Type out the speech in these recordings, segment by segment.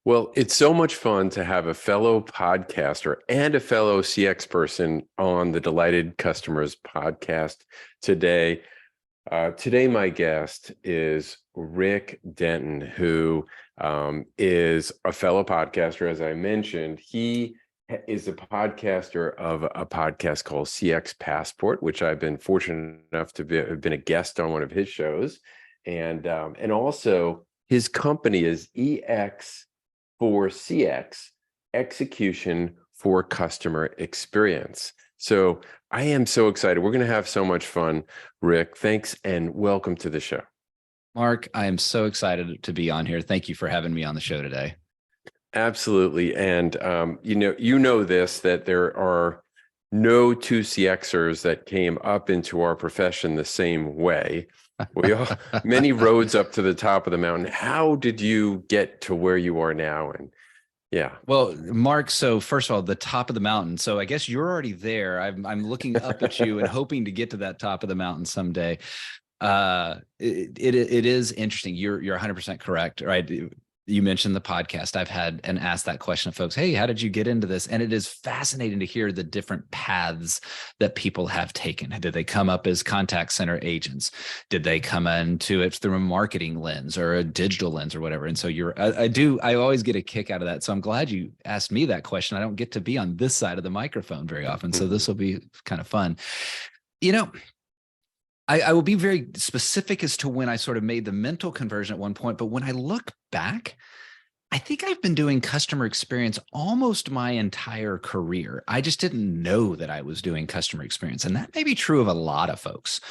Well, it's so much fun to have a fellow podcaster and a fellow CX person on the Delighted Customers podcast today. Today, my guest is Rick Denton, who is a fellow podcaster. As I mentioned, he is a podcaster of a podcast called CX Passport, which I've been fortunate enough to have been a guest on one of his shows. And also his company is EX4CX, Execution for Customer Experience. So I am so excited. We're going to have so much fun, Rick. Thanks and welcome to the show. Mark, I am so excited to be on here. Thank you for having me on the show today. Absolutely. And you know this, that there are no two CXers that came up into our profession the same way. We all many roads up to the top of the mountain. How did you get to where you are now? And yeah. Well, Mark, so first of all, the top of the mountain. So I guess you're already there. I'm looking up at you and hoping to get to that top of the mountain someday. It is interesting. You're 100% correct, right? You mentioned the podcast. I've had and asked that question of folks, hey, how did you get into this? And it is fascinating to hear the different paths that people have taken. Did they come up as contact center agents? Did they come into it through a marketing lens or a digital lens or whatever? And so I always get a kick out of that. So I'm glad you asked me that question. I don't get to be on this side of the microphone very often. So this will be kind of fun. I will be very specific as to when I sort of made the mental conversion at one point, but when I look back, I think I've been doing customer experience almost my entire career. I just didn't know that I was doing customer experience, and that may be true of a lot of folks.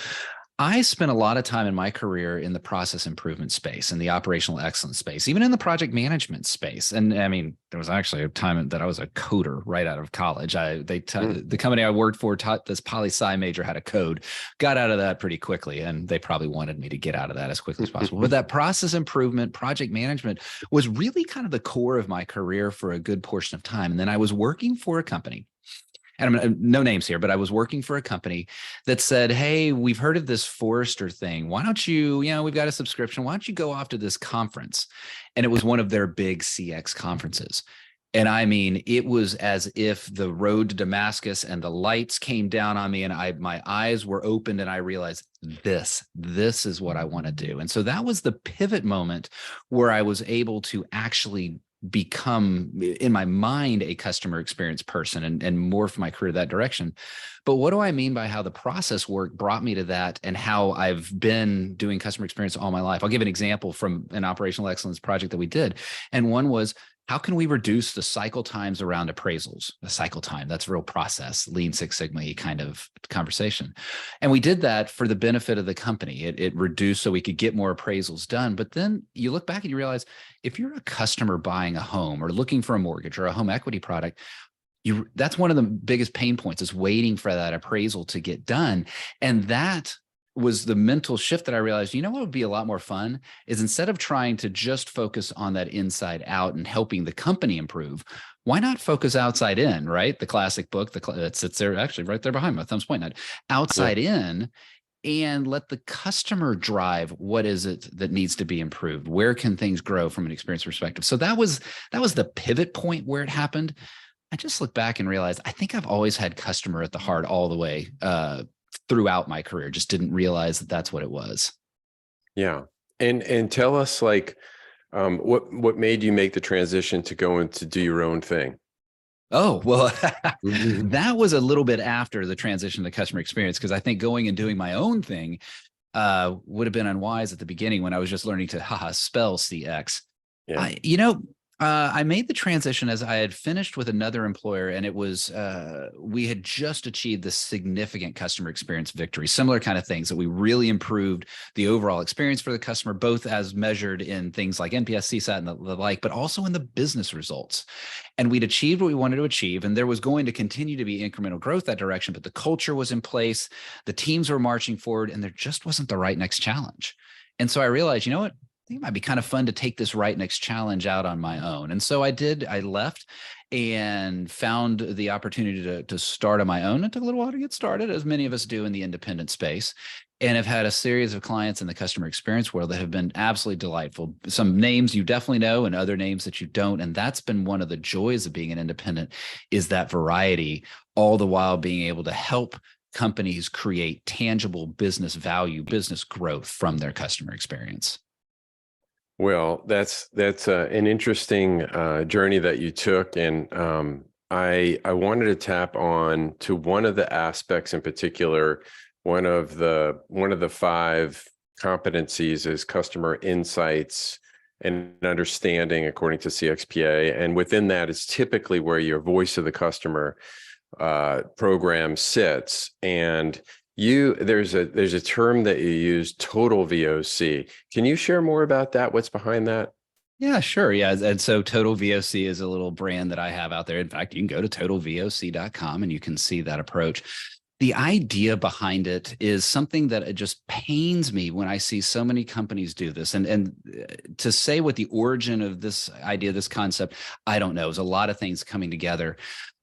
I spent a lot of time in my career in the process improvement space, in the operational excellence space, even in the project management space. And I mean, there was actually a time that I was a coder right out of college. The company I worked for taught this poli-sci major how to code, got out of that pretty quickly. And they probably wanted me to get out of that as quickly as possible. But that process improvement, project management was really kind of the core of my career for a good portion of time. And then I was working for a company. And I'm no names here, but I was working for a company that said, hey, we've heard of this Forrester thing. Why don't you, we've got a subscription. Why don't you go off to this conference? And it was one of their big CX conferences. And I mean, it was as if the road to Damascus and the lights came down on me and my eyes were opened and I realized this is what I want to do. And so that was the pivot moment where I was able to actually become in my mind a customer experience person and morph my career that direction. But what do I mean by how the process work brought me to that and how I've been doing customer experience all my life? I'll give an example from an operational excellence project that we did. And one was, how can we reduce the cycle times around appraisals? The cycle time, that's a real process, Lean Six Sigma kind of conversation. And we did that for the benefit of the company. It reduced so we could get more appraisals done. But then you look back and you realize if you're a customer buying a home or looking for a mortgage or a home equity product, that's one of the biggest pain points is waiting for that appraisal to get done. And that was the mental shift that I realized, what would be a lot more fun is instead of trying to just focus on that inside out and helping the company improve, why not focus outside in, right? The classic book that sits there actually right there behind my thumbs pointing at outside in, and let the customer drive what is it that needs to be improved? Where can things grow from an experience perspective? So that was the pivot point where it happened. I just look back and realize I think I've always had customer at the heart all the way throughout my career. Just didn't realize that that's what it was. Yeah. And tell us what made you make the transition to go and to do your own thing? Oh, well, that was a little bit after the transition to customer experience, because I think going and doing my own thing would have been unwise at the beginning when I was just learning to spell CX. Yeah. I made the transition as I had finished with another employer, and it was we had just achieved this significant customer experience victory, similar kind of things that we really improved the overall experience for the customer, both as measured in things like NPS, CSAT, and the like, but also in the business results. And we'd achieved what we wanted to achieve, and there was going to continue to be incremental growth that direction, but the culture was in place, the teams were marching forward, and there just wasn't the right next challenge. And so I realized, you know what? I think it might be kind of fun to take this right next challenge out on my own. And so I did. I left and found the opportunity to start on my own. It took a little while to get started, as many of us do in the independent space. and have had a series of clients in the customer experience world that have been absolutely delightful. Some names you definitely know and other names that you don't. And that's been one of the joys of being an independent, is that variety, all the while being able to help companies create tangible business value, business growth from their customer experience. Well, that's an interesting journey that you took, and I wanted to tap on to one of the aspects in particular. One of the 5 competencies is customer insights and understanding, according to CXPA, and within that is typically where your voice of the customer program sits. And there's a term that you use, total VOC. Can you share more about that? What's behind that? Yeah, sure. Yeah. And so Total VOC is a little brand that I have out there. In fact, you can go to totalvoc.com and you can see that approach. The idea behind it is something that it just pains me when I see so many companies do this. And to say what the origin of this idea, this concept, I don't know. There's a lot of things coming together.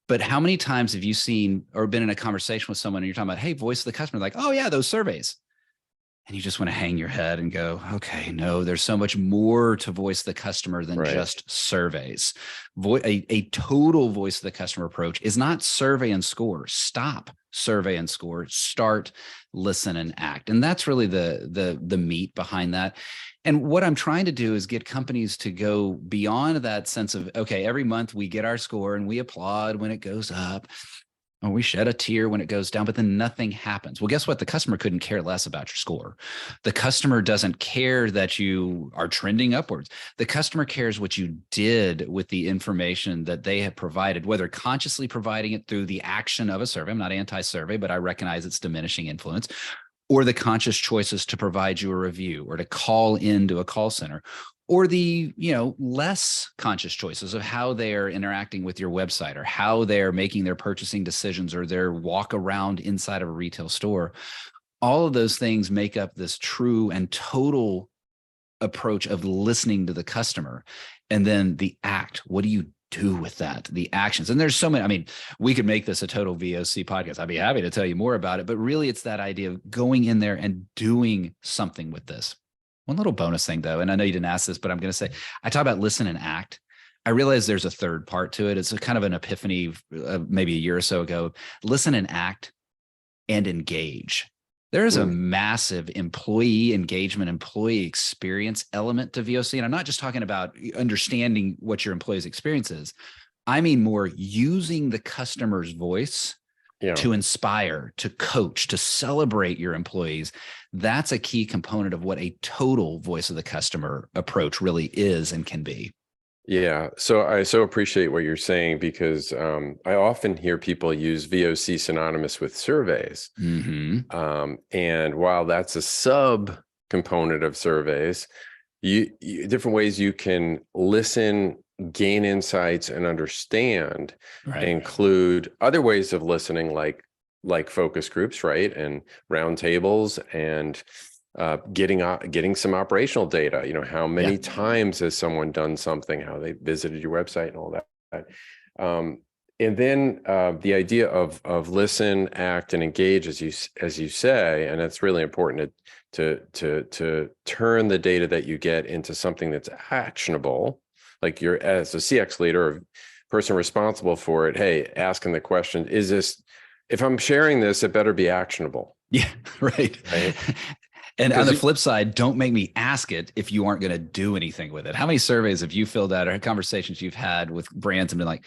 But how many times have you seen or been in a conversation with someone and you're talking about, hey, voice of the customer, like, oh yeah, those surveys. And you just want to hang your head and go, okay, no, there's so much more to voice the customer than just surveys. A total voice of the customer approach is not survey and score. Stop survey and score. Start, listen, and act. And that's really the meat behind that. And what I'm trying to do is get companies to go beyond that sense of, okay, every month we get our score and we applaud when it goes up. Oh, we shed a tear when it goes down, but then nothing happens. Well, guess what? The customer couldn't care less about your score. The customer doesn't care that you are trending upwards. The customer cares what you did with the information that they have provided, whether consciously providing it through the action of a survey. I'm not anti-survey, but I recognize its diminishing influence, or the conscious choices to provide you a review or to call into a call center, or the less conscious choices of how they're interacting with your website or how they're making their purchasing decisions or their walk around inside of a retail store. All of those things make up this true and total approach of listening to the customer. And then the act, what do you do with that? The actions. And there's so many, I mean, we could make this a total VOC podcast. I'd be happy to tell you more about it, but really it's that idea of going in there and doing something with this. One little bonus thing though, and I know you didn't ask this, but I'm going to say, I talk about listen and act. I realize there's a third part to it. It's a kind of an epiphany maybe a year or so ago. Listen and act and engage. There is a massive employee engagement, employee experience element to VOC. And I'm not just talking about understanding what your employee's experience is. I mean more using the customer's voice to inspire, to coach, to celebrate your employees. That's a key component of what a total voice of the customer approach really is and can be. Yeah. So I so appreciate what you're saying, because I often hear people use VOC synonymous with surveys. And while that's a sub component of surveys, you different ways you can listen, gain insights, and understand, include other ways of listening, like focus groups, right? And roundtables, and getting some operational data. How many times has someone done something, how they visited your website, and all that. And then the idea of listen, act, and engage, as you say, and it's really important to turn the data that you get into something that's actionable. Like you're, as a CX leader or person responsible for it, hey, asking the question, is this, if I'm sharing this, it better be actionable. Yeah, right. And on the flip side, don't make me ask it if you aren't going to do anything with it. How many surveys have you filled out or conversations you've had with brands and been like,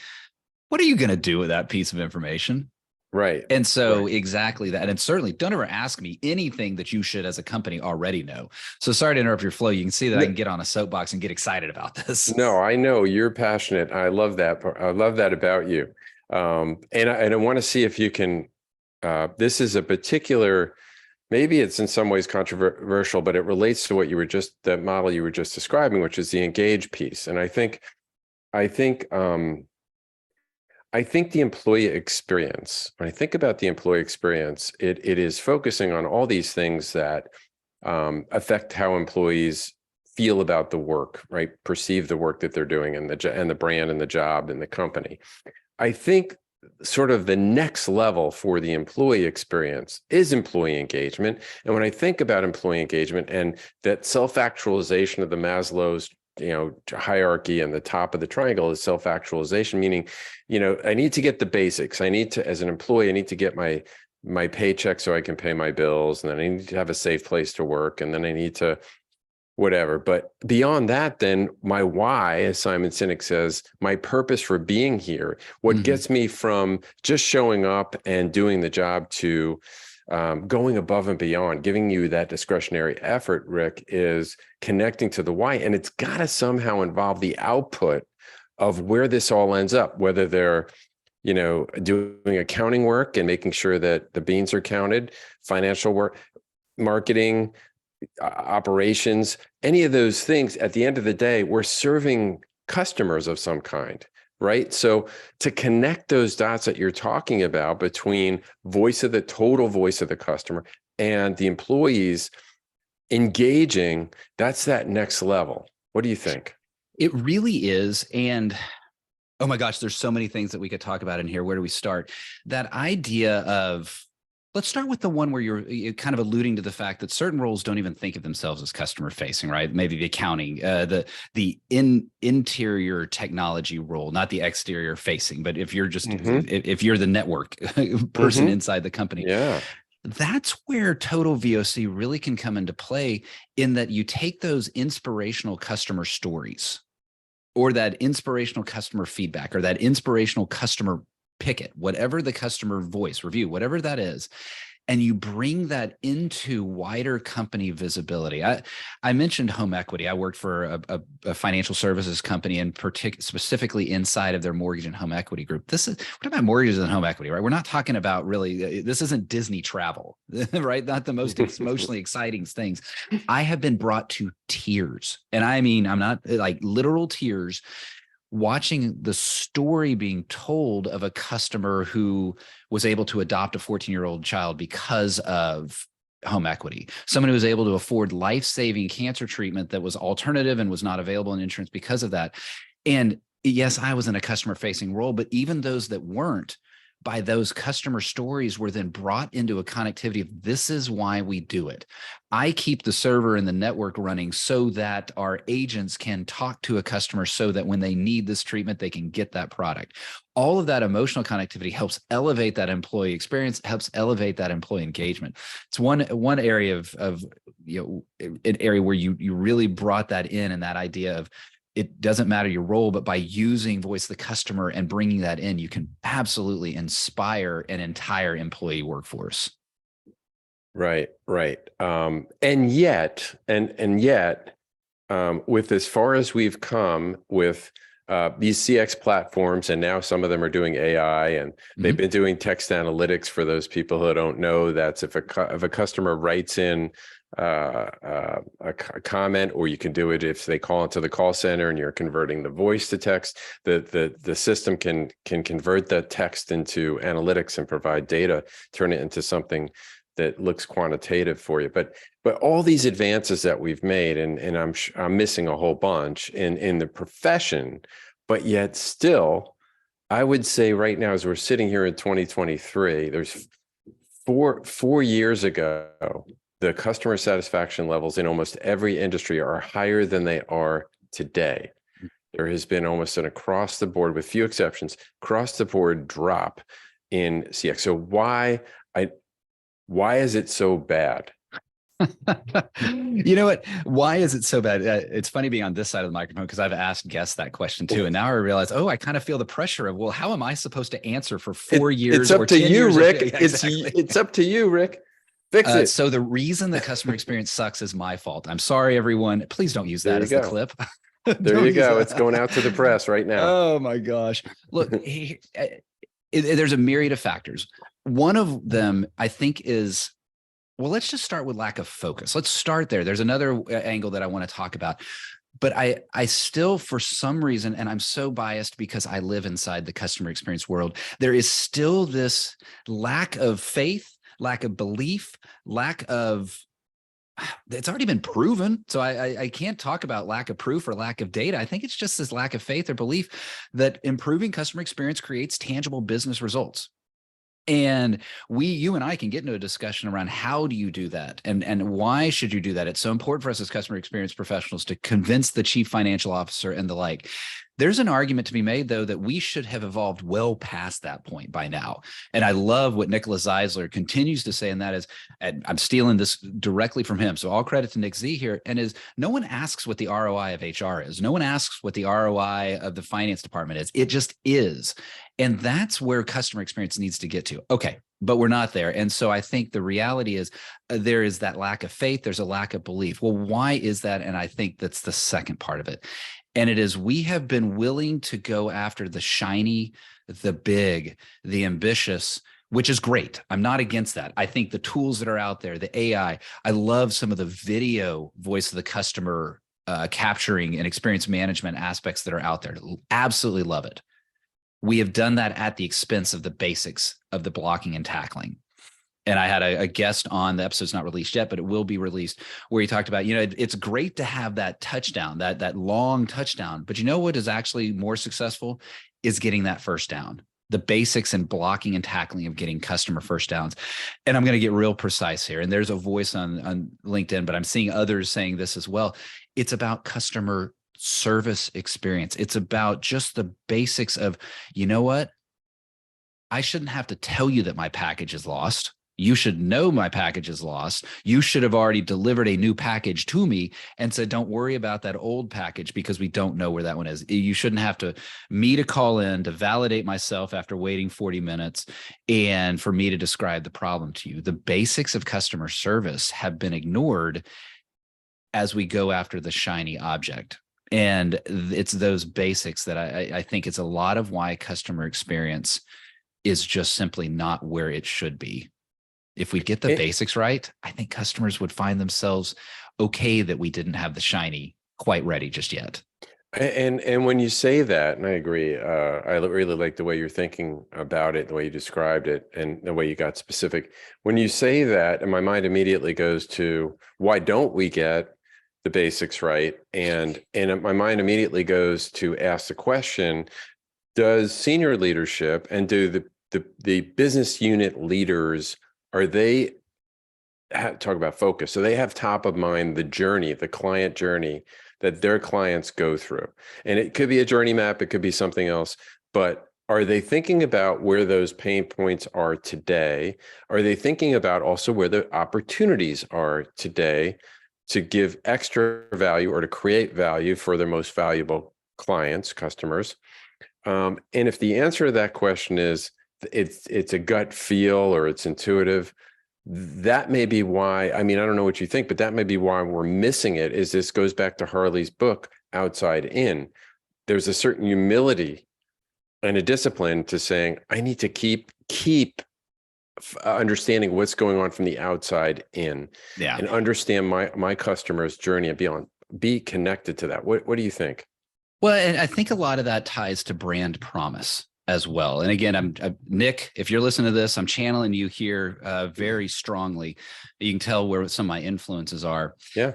what are you going to do with that piece of information? Right. And so exactly that. And certainly don't ever ask me anything that you should as a company already know. So sorry to interrupt your flow. You can see that I can get on a soapbox and get excited about this. No, I know you're passionate. I love that. I love that about you. And I want to see if you can, this is a particular, maybe it's in some ways controversial, but it relates to what that model you were just describing, which is the engage piece. And I think the employee experience, when I think about the employee experience, it is focusing on all these things that affect how employees feel about the work, right? Perceive the work that they're doing, and the brand and the job and the company. I think sort of the next level for the employee experience is employee engagement. And when I think about employee engagement and that self-actualization of the Maslow's hierarchy, and the top of the triangle is self-actualization, meaning, I need to get the basics. I need to, as an employee, I need to get my paycheck so I can pay my bills, and then I need to have a safe place to work, and then I need to whatever. But beyond that, then my why, as Simon Sinek says, my purpose for being here, what gets me from just showing up and doing the job to going above and beyond, giving you that discretionary effort, Rick, is connecting to the why. And it's got to somehow involve the output of where this all ends up, whether they're doing accounting work and making sure that the beans are counted, financial work, marketing, operations, any of those things. At the end of the day, we're serving customers of some kind, right? So to connect those dots that you're talking about between total voice of the customer and the employees engaging, that's that next level. What do you think? It really is. And oh my gosh, there's so many things that we could talk about in here. Where do we start? That idea of, let's start with the one where you're kind of alluding to the fact that certain roles don't even think of themselves as customer facing, right? Maybe the accounting, the interior technology role, not the exterior facing, but if you're just, if you're the network person inside the company. Yeah. That's where total VOC really can come into play, in that you take those inspirational customer stories, or that inspirational customer feedback, or that inspirational customer picket, whatever the customer voice review, whatever that is, and you bring that into wider company visibility. I mentioned home equity. I worked for a financial services company, and specifically inside of their mortgage and home equity group. We're talking about mortgages and home equity, right? We're not talking about really, this isn't Disney travel, right? Not the most emotionally exciting things. I have been brought to tears. And I mean, I'm not like literal tears, watching the story being told of a customer who was able to adopt a 14-year-old child because of home equity, someone who was able to afford life-saving cancer treatment that was alternative and was not available in insurance because of that. And yes, I was in a customer-facing role, but even those that weren't, by those customer stories, were then brought into a connectivity of, this is why we do it. I keep the server and the network running so that our agents can talk to a customer, so that when they need this treatment, they can get that product. All of that emotional connectivity helps elevate that employee experience, helps elevate that employee engagement. It's one area of an area where you really brought that in, and that idea of, it doesn't matter your role, but by using voice of the customer and bringing that in, you can absolutely inspire an entire employee workforce. Right. And yet, with as far as we've come with these CX platforms, and now some of them are doing AI, and they've been doing text analytics. For those people who don't know, that's if a customer writes in a comment, or you can do it if they call into the call center and you're converting the voice to text, the system can convert that text into analytics and provide data, turn it into something that looks quantitative for you. But all these advances that we've made, and I'm missing a whole bunch in the profession, but yet still, I would say right now, as we're sitting here in 2023, there's four years ago, the customer satisfaction levels in almost every industry are higher than they are today. There has been almost an across the board, with few exceptions, across the board drop in CX. So why is it so bad? You know what? Why is it so bad? It's funny being on this side of the microphone, because I've asked guests that question too. And now I realize, I kind of feel the pressure of, well, how am I supposed to answer for 4 years? It's up to you, Rick. Yeah, exactly. It's up to you, Rick. Fix it. So the reason the customer experience sucks is my fault. I'm sorry, everyone. Please don't use that as the clip. There you go. It's going out to the press right now. Oh my gosh. Look, there's a myriad of factors. One of them, I think, is, well, let's just start with lack of focus. Let's start there. There's another angle that I want to talk about. But I still, for some reason, and I'm so biased because I live inside the customer experience world, there is still this lack of faith, lack of belief, lack of it's already been proven. So I can't talk about lack of proof or lack of data. I think it's just this lack of faith or belief that improving customer experience creates tangible business results. And you and I can get into a discussion around how do you do that and why should you do that? It's so important for us as customer experience professionals to convince the chief financial officer and the like. There's an argument to be made, though, that we should have evolved well past that point by now. And I love what Nicholas Zeisler continues to say, and that is, and I'm stealing this directly from him, so all credit to Nick Z here, and is no one asks what the ROI of HR is. No one asks what the ROI of the finance department is. It just is. And that's where customer experience needs to get to. Okay, but we're not there. And so I think the reality is there is that lack of faith. There's a lack of belief. Well, why is that? And I think that's the second part of it. And it is we have been willing to go after the shiny, the big, the ambitious, which is great. I'm not against that. I think the tools that are out there, the AI, I love some of the video voice of the customer capturing and experience management aspects that are out there. Absolutely love it. We have done that at the expense of the basics of the blocking and tackling. And I had a guest on, the episode's not released yet, but it will be released, where he talked about, it's great to have that touchdown, that long touchdown. But you know what is actually more successful is getting that first down, the basics and blocking and tackling of getting customer first downs. And I'm going to get real precise here. And there's a voice on LinkedIn, but I'm seeing others saying this as well. It's about customer service experience. It's about just the basics of, you know what? I shouldn't have to tell you that my package is lost. You should know my package is lost. You should have already delivered a new package to me and said, don't worry about that old package because we don't know where that one is. You shouldn't have me to call in to validate myself after waiting 40 minutes and for me to describe the problem to you. The basics of customer service have been ignored as we go after the shiny object. And it's those basics that I think it's a lot of why customer experience is just simply not where it should be. If we get the basics right, I think customers would find themselves okay that we didn't have the shiny quite ready just yet. And when you say that, and I agree, I really like the way you're thinking about it, the way you described it, and the way you got specific. When you say that, and my mind immediately goes to, why don't we get the basics right? And my mind immediately goes to ask the question, does senior leadership and do the business unit leaders, are they talk about focus? So they have top of mind the journey, the client journey that their clients go through. And it could be a journey map, it could be something else, but are they thinking about where those pain points are today? Are they thinking about also where the opportunities are today to give extra value or to create value for their most valuable clients, customers? And if the answer to that question is it's a gut feel or it's intuitive, that may be why, I mean, I don't know what you think, but that may be why we're missing it. Is this goes back to Harley's book, Outside In. There's a certain humility and a discipline to saying, I need to keep understanding what's going on from the outside in, and understand my customer's journey and beyond. Be connected to that. What do you think? Well, and I think a lot of that ties to brand promise as well. And again, I'm Nick, if you're listening to this, I'm channeling you here very strongly. You can tell where some of my influences are. Yeah.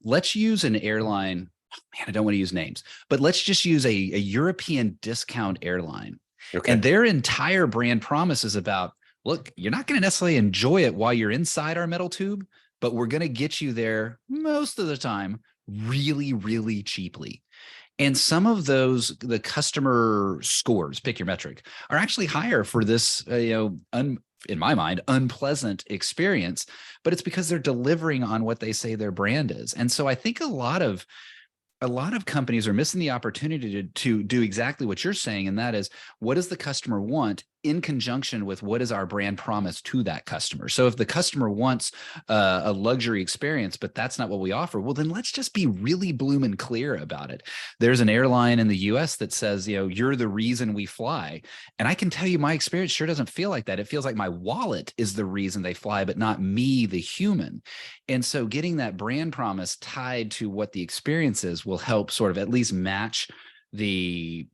Let's use an airline. Man, I don't want to use names, but let's just use a European discount airline. Okay. And their entire brand promise is about, look, you're not going to necessarily enjoy it while you're inside our metal tube, but we're going to get you there most of the time really, really cheaply. And some of those, the customer scores, pick your metric, are actually higher for this, in my mind, unpleasant experience, but it's because they're delivering on what they say their brand is. And so I think a lot of companies are missing the opportunity to do exactly what you're saying. And that is, what does the customer want in conjunction with what is our brand promise to that customer? So if the customer wants a luxury experience, but that's not what we offer, well, then let's just be really bloomin' clear about it. There's an airline in the US that says, you're the reason we fly. And I can tell you my experience sure doesn't feel like that. It feels like my wallet is the reason they fly, but not me, the human. And so getting that brand promise tied to what the experience is will help sort of at least match the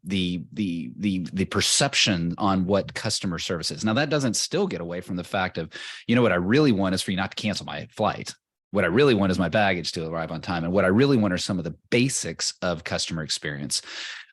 perception on what customer service is. Now, that doesn't still get away from the fact of, what I really want is for you not to cancel my flight. What I really want is my baggage to arrive on time. And what I really want are some of the basics of customer experience.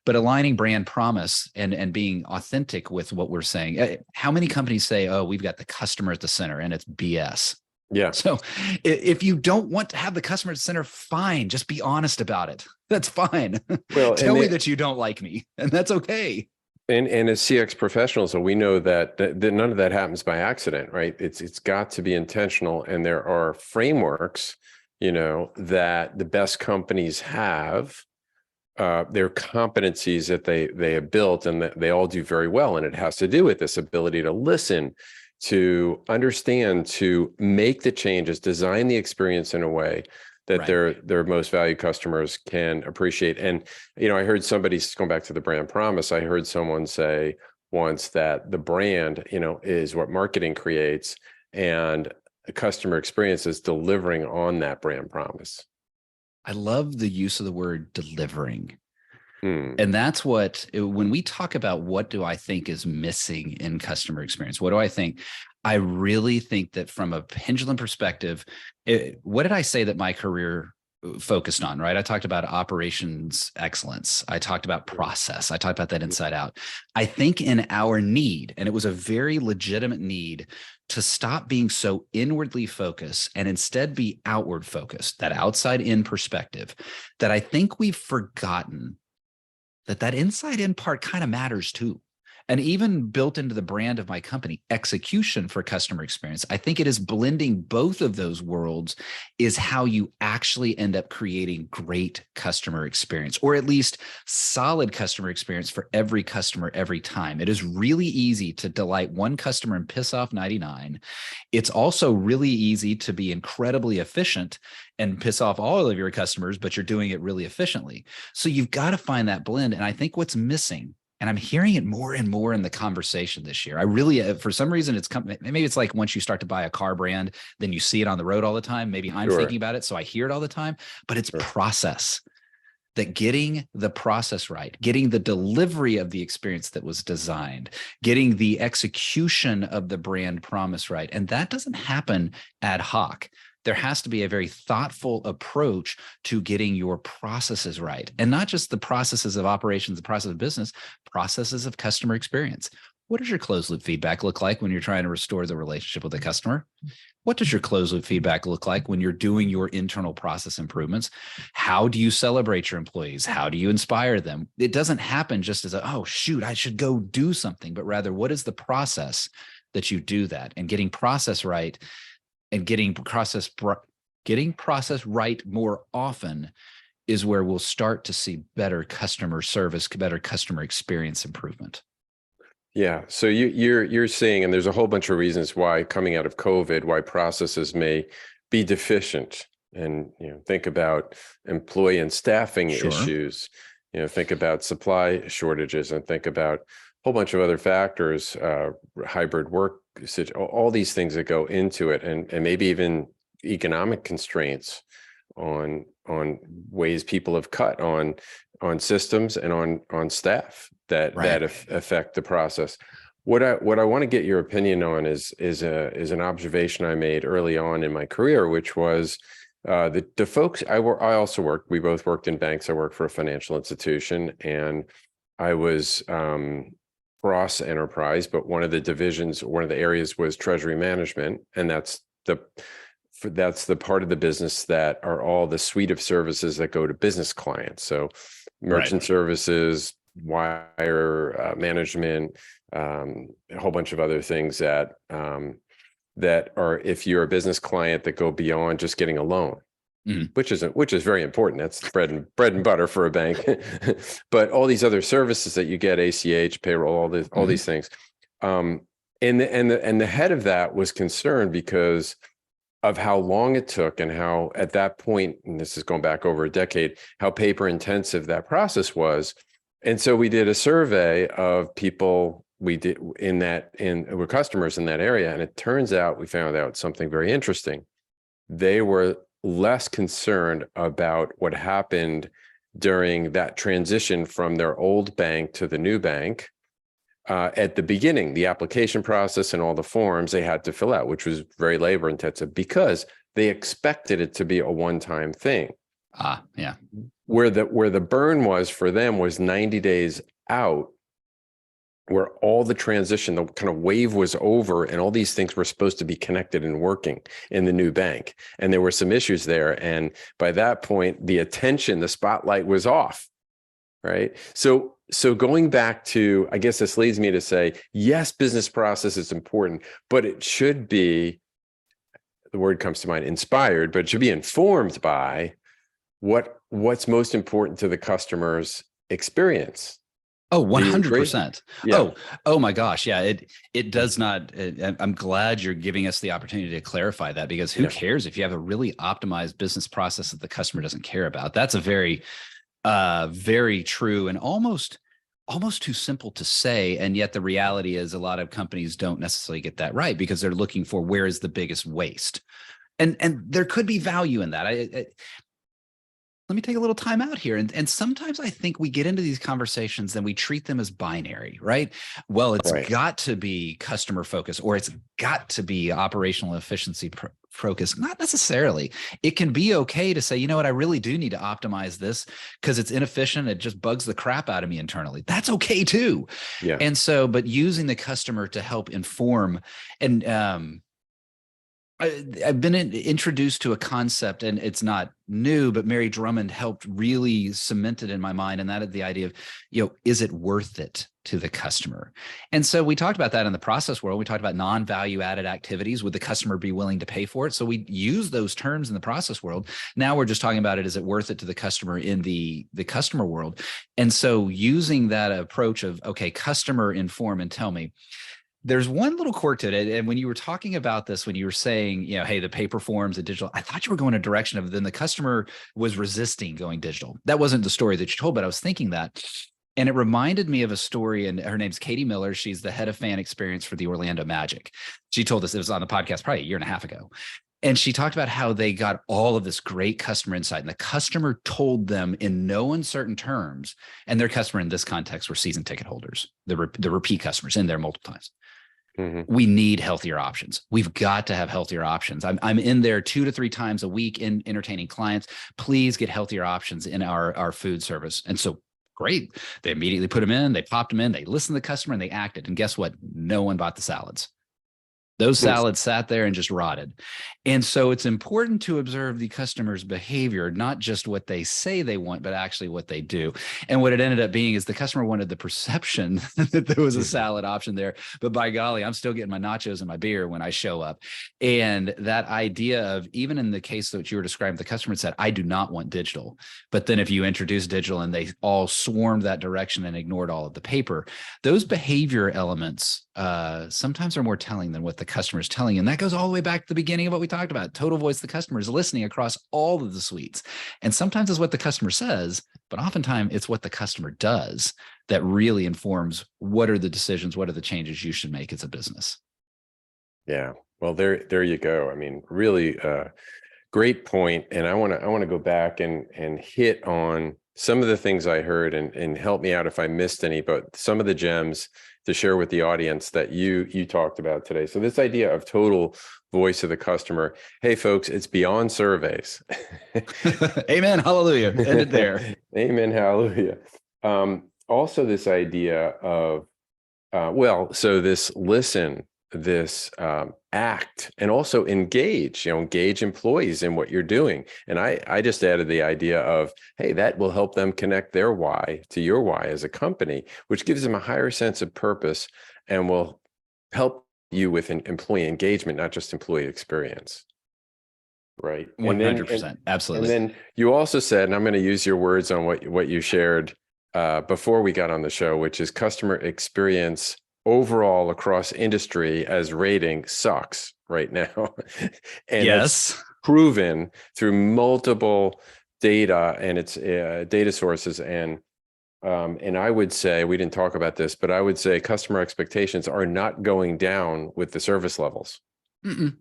But aligning brand promise and being authentic with what we're saying. How many companies say, oh, we've got the customer at the center, and it's BS. Yeah. So if you don't want to have the customer at the center, fine. Just be honest about it. That's fine. Well, Tell me that you don't like me, and that's okay. And as CX professionals, so we know that none of that happens by accident, right? It's got to be intentional, and there are frameworks, that the best companies have. Their competencies that they have built, and that they all do very well, and it has to do with this ability to listen, to understand, to make the changes, design the experience in a way that Right. their most valued customers can appreciate. And I heard somebody, going back to the brand promise, I heard someone say once that the brand is what marketing creates, and the customer experience is delivering on that brand promise. I love the use of the word delivering. Hmm. And that's when we talk about what do I think is missing in customer experience, what do I think? I really think that from a pendulum perspective, what did I say that my career focused on, right? I talked about operations excellence. I talked about process. I talked about that inside out. I think in our need, and it was a very legitimate need, to stop being so inwardly focused and instead be outward focused, that outside in perspective, that I think we've forgotten that inside in part kind of matters too. And even built into the brand of my company, execution for customer experience, I think it is blending both of those worlds is how you actually end up creating great customer experience, or at least solid customer experience for every customer every time. It is really easy to delight one customer and piss off 99. It's also really easy to be incredibly efficient and piss off all of your customers, but you're doing it really efficiently. So you've got to find that blend. And I think what's missing, and I'm hearing it more and more in the conversation this year. I really, for some reason, maybe it's like once you start to buy a car brand, then you see it on the road all the time. Maybe I'm thinking about it, so I hear it all the time, but it's process. That getting the process right, getting the delivery of the experience that was designed, getting the execution of the brand promise right. And that doesn't happen ad hoc. There has to be a very thoughtful approach to getting your processes right. And not just the processes of operations, the process of business, processes of customer experience. What does your closed loop feedback look like when you're trying to restore the relationship with the customer? What does your closed loop feedback look like when you're doing your internal process improvements? How do you celebrate your employees? How do you inspire them? It doesn't happen just as oh, shoot, I should go do something, but rather what is the process that you do that? And getting process right and getting process right more often is where we'll start to see better customer service, better customer experience improvement. Yeah. So you're seeing, and there's a whole bunch of reasons why coming out of COVID, why processes may be deficient. And think about employee and staffing issues. Think about supply shortages, and think about a whole bunch of other factors, hybrid work, all these things that go into it, and maybe even economic constraints on ways people have cut on systems and on staff that affect the process. What I want to get your opinion on is an observation I made early on in my career, which was the folks I also worked. We both worked in banks. I worked for a financial institution, and I was cross enterprise, but one of the areas was treasury management, and that's the part of the business that are all the suite of services that go to business clients. So merchant services, wire management, a whole bunch of other things that are, if you're a business client, that go beyond just getting a loan. Which is very important. That's bread and butter for a bank. But all these other services that you get, ACH, payroll, all these things. And the head of that was concerned because of how long it took, and how at that point, and this is going back over a decade, how paper intensive that process was. And so we did a survey of people were customers in that area. And it turns out we found out something very interesting. They were less concerned about what happened during that transition from their old bank to the new bank. At the beginning, the application process and all the forms they had to fill out, which was very labor intensive, because they expected it to be a one-time thing. Yeah. Where the burn was for them was 90 days out, where all the transition, the kind of wave was over, and all these things were supposed to be connected and working in the new bank. And there were some issues there. And by that point, the spotlight was off, right? So going back to, I guess this leads me to say, yes, business process is important, but it should be, the word comes to mind, inspired, but it should be informed by what's most important to the customer's experience. Oh, 100%. Yeah. Oh my gosh. Yeah. It does not. I'm glad you're giving us the opportunity to clarify that, because who cares if you have a really optimized business process that the customer doesn't care about? That's a very, very true and almost too simple to say. And yet the reality is a lot of companies don't necessarily get that right, because they're looking for where is the biggest waste. And there could be value in that. Let me take a little time out here. And sometimes I think we get into these conversations and we treat them as binary, right? Well, it's got to be customer focused, or it's got to be operational efficiency focused. Not necessarily. It can be okay to say, you know what, I really do need to optimize this because it's inefficient. It just bugs the crap out of me internally. That's okay too. Yeah. And so, but using the customer to help inform, and I've been introduced to a concept, and it's not new, but Mary Drummond helped really cement it in my mind. And that is the idea of, is it worth it to the customer? And so we talked about that in the process world. We talked about non-value added activities. Would the customer be willing to pay for it? So we use those terms in the process world. Now we're just talking about it. Is it worth it to the customer in the customer world? And so using that approach of, okay, customer inform and tell me. There's one little quirk to it. And when you were talking about this, when you were saying, hey, the paper forms, the digital, I thought you were going a direction of then the customer was resisting going digital. That wasn't the story that you told, but I was thinking that. And it reminded me of a story, and her name's Katie Miller. She's the head of fan experience for the Orlando Magic. She told us, it was on the podcast probably a year and a half ago. And she talked about how they got all of this great customer insight, and the customer told them in no uncertain terms, and their customer in this context were season ticket holders, the repeat customers in there multiple times. Mm-hmm. We need healthier options. We've got to have healthier options. I'm in there 2 to 3 times a week in entertaining clients. Please get healthier options in our food service. And so great. They immediately put them in, they popped them in, they listened to the customer, and they acted. And guess what? No one bought the salads. Those salads sat there and just rotted. And so it's important to observe the customer's behavior, not just what they say they want, but actually what they do. And what it ended up being is the customer wanted the perception that there was a salad option there, but by golly, I'm still getting my nachos and my beer when I show up. And that idea of, even in the case that you were describing, the customer said, I do not want digital. But then if you introduce digital and they all swarmed that direction and ignored all of the paper, those behavior elements sometimes are more telling than what the customer is telling you. And that goes all the way back to the beginning of what we talked about. Total voice, the customer is listening across all of the suites. And sometimes it's what the customer says, but oftentimes it's what the customer does that really informs what are the decisions, what are the changes you should make as a business. Yeah. Well, there you go. I mean, really great point. And I want to go back and hit on some of the things I heard, and help me out if I missed any, but some of the gems to share with the audience that you talked about today. So this idea of total voice of the customer. Hey, folks, it's beyond surveys. Amen. Hallelujah. End it there. Amen. Hallelujah. Also this idea of, so this listen, this act, and also engage employees in what you're doing. And I just added the idea of, hey, that will help them connect their why to your why as a company, which gives them a higher sense of purpose and will help you with an employee engagement, not just employee experience. Right. 100%. Absolutely. And then you also said, and I'm going to use your words on what you shared before we got on the show, which is customer experience overall across industry as rating sucks right now. And yes, it's proven through multiple data and its data sources. And I would say, we didn't talk about this, but I would say customer expectations are not going down with the service levels.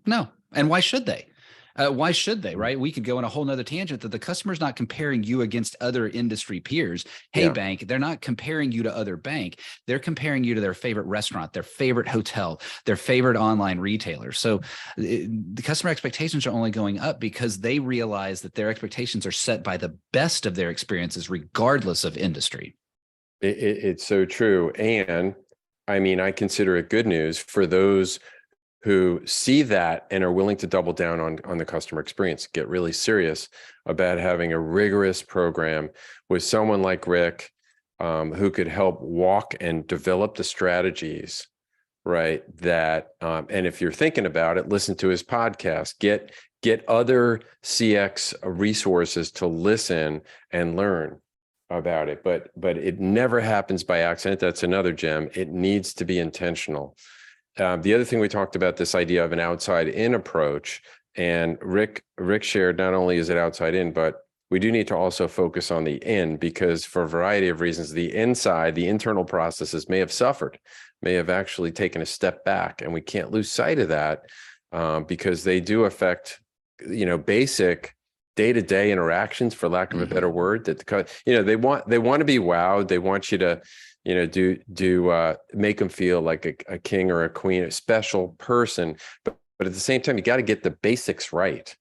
No. And why should they? Why should they, right? We could go on a whole nother tangent that the customer's not comparing you against other industry peers. Hey, Yeah. bank, they're not comparing you to other bank. They're comparing you to their favorite restaurant, their favorite hotel, their favorite online retailer. So the customer expectations are only going up because they realize that their expectations are set by the best of their experiences, regardless of industry. It's so true. And I mean, I consider it good news for those who see that and are willing to double down on the customer experience, get really serious about having a rigorous program with someone like Rick, who could help walk and develop the strategies, right? That, and if you're thinking about it, listen to his podcast, get other CX resources to listen and learn about it. But it never happens by accident. That's another gem. It needs to be intentional. The other thing we talked about, this idea of an outside in approach, and Rick shared, not only is it outside in, but we do need to also focus on the in, because for a variety of reasons, the inside, the internal processes may have suffered, may have actually taken a step back, and we can't lose sight of that, because they do affect, basic day-to-day interactions, for lack of a better word. That they want to be wowed. They want you to make them feel like a king or a queen, a special person, but at the same time, you got to get the basics right.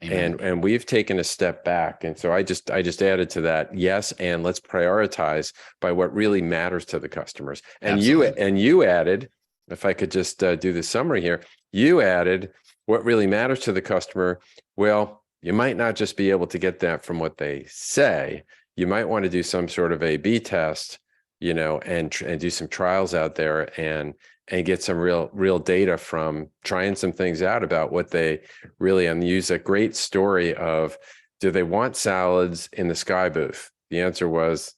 Amen. And we've taken a step back. And so I just added to that. Yes. And let's prioritize by what really matters to the customers. And you added, if I could just do the summary here, you added what really matters to the customer. Well, you might not just be able to get that from what they say. You might want to do some sort of A/B test, and do some trials out there and get some real data from trying some things out about what they really, and use a great story of, do they want salads in the Sky booth? The answer was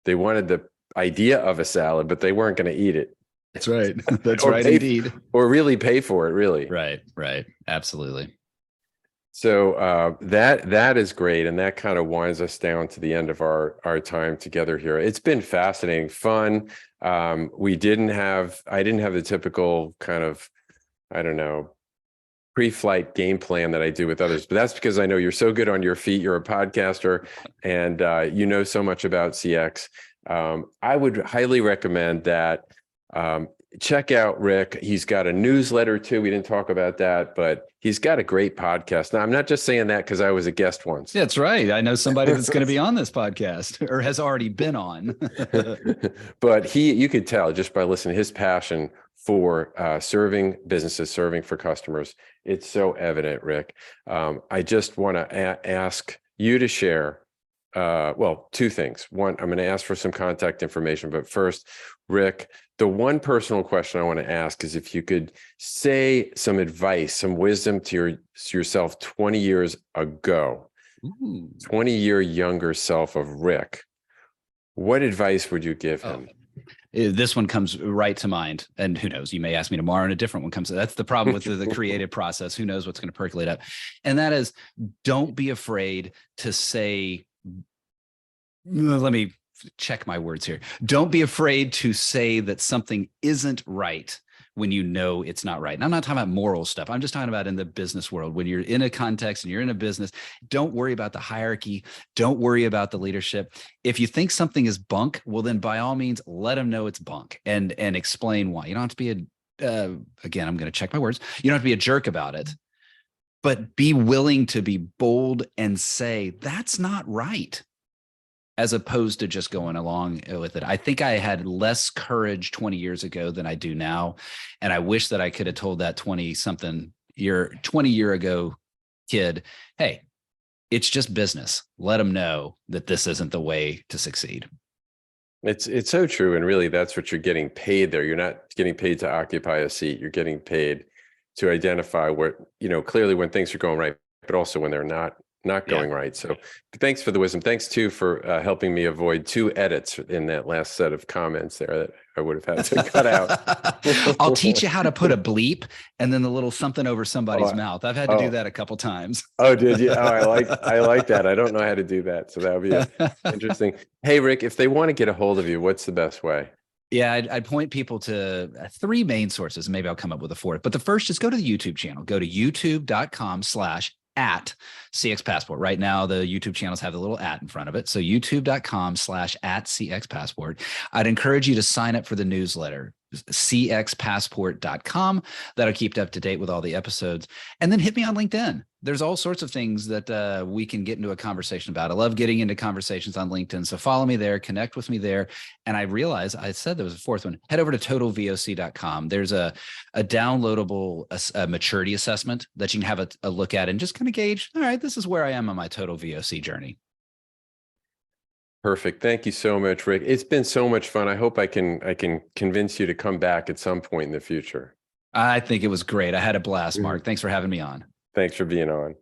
they wanted the idea of a salad, but they weren't going to eat it. That's right. That's right, indeed. Or really pay for it, really. Right. Absolutely. So that is great, and that kind of winds us down to the end of our time together here. It's been fascinating, fun. I didn't have the typical kind of, I don't know, pre-flight game plan that I do with others, but that's because I know you're so good on your feet. You're a podcaster, and you know so much about CX. I would highly recommend that. Check out Rick. He's got a newsletter too. We didn't talk about that, but he's got a great podcast. Now, I'm not just saying that because I was a guest once. That's right. I know somebody that's going to be on this podcast, or has already been on. But you could tell just by listening to his passion for serving businesses, serving for customers. It's so evident, Rick. I just want to ask you to share, two things. One, I'm going to ask for some contact information, but first, Rick, the one personal question I want to ask is if you could say some advice, some wisdom to yourself 20 years ago, 20-year younger self of Rick, what advice would you give him? This one comes right to mind, and who knows, you may ask me tomorrow and a different one comes. That's the problem with the creative process. Who knows what's going to percolate up? And that is, don't be afraid to say, let me check my words here. Don't be afraid to say that something isn't right when you know it's not right. And I'm not talking about moral stuff. I'm just talking about in the business world. When you're in a context and you're in a business, don't worry about the hierarchy. Don't worry about the leadership. If you think something is bunk, well, then by all means, let them know it's bunk and explain why. You don't have to be again, I'm going to check my words. You don't have to be a jerk about it, but be willing to be bold and say, that's not right, as opposed to just going along with it. I think I had less courage 20 years ago than I do now. And I wish that I could have told that 20 year ago kid, hey, it's just business. Let them know that this isn't the way to succeed. It's so true. And really, that's what you're getting paid there. You're not getting paid to occupy a seat. You're getting paid to identify what, clearly when things are going right, but also when they're not going right. So thanks for the wisdom. Thanks too for helping me avoid 2 edits in that last set of comments there that I would have had to cut out. I'll teach you how to put a bleep and then the little something over somebody's mouth. I've had to do that a couple times. Oh, did you? Oh, I like that. I don't know how to do that. So that would be interesting. Hey, Rick, if they want to get a hold of you, what's the best way? Yeah, I'd point people to three main sources. Maybe I'll come up with a fourth. But the first is go to the YouTube channel. Go to youtube.com/@CX Passport. Right now, the YouTube channels have the little @ in front of it. So youtube.com/@CX Passport. I'd encourage you to sign up for the newsletter, cxpassport.com. That'll keep you up to date with all the episodes. And then hit me on LinkedIn. There's all sorts of things that we can get into a conversation about. I love getting into conversations on LinkedIn. So follow me there, connect with me there. And I realized I said there was a fourth one. Head over to totalvoc.com. There's a downloadable maturity assessment that you can have a look at and just kind of gauge, all right, this is where I am on my total VOC journey. Perfect. Thank you so much, Rick. It's been so much fun. I hope I can convince you to come back at some point in the future. I think it was great. I had a blast, Mark. Thanks for having me on. Thanks for being on.